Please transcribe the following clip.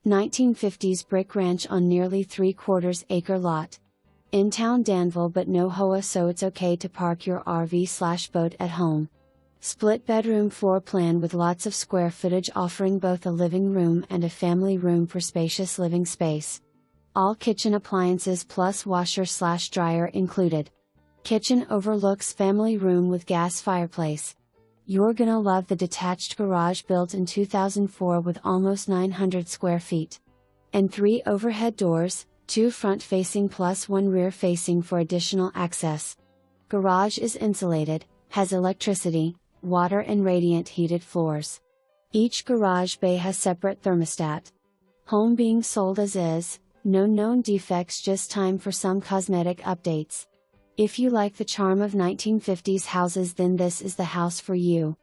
1950s brick ranch on nearly 3/4 acre lot. In town Danville but no HOA, so it's okay to park your RV/boat at home. Split bedroom floor plan with lots of square footage, offering both a living room and a family room for spacious living space. All kitchen appliances plus washer/dryer included. Kitchen overlooks family room with gas fireplace. You're gonna love the detached garage built in 2004 with almost 900 square feet. And 3 overhead doors, 2 front-facing plus 1 rear-facing for additional access. Garage is insulated, has electricity, water and radiant heated floors. Each garage bay has separate thermostat. Home being sold as is, no known defects, just time for some cosmetic updates. If you like the charm of 1950s houses, then this is the house for you.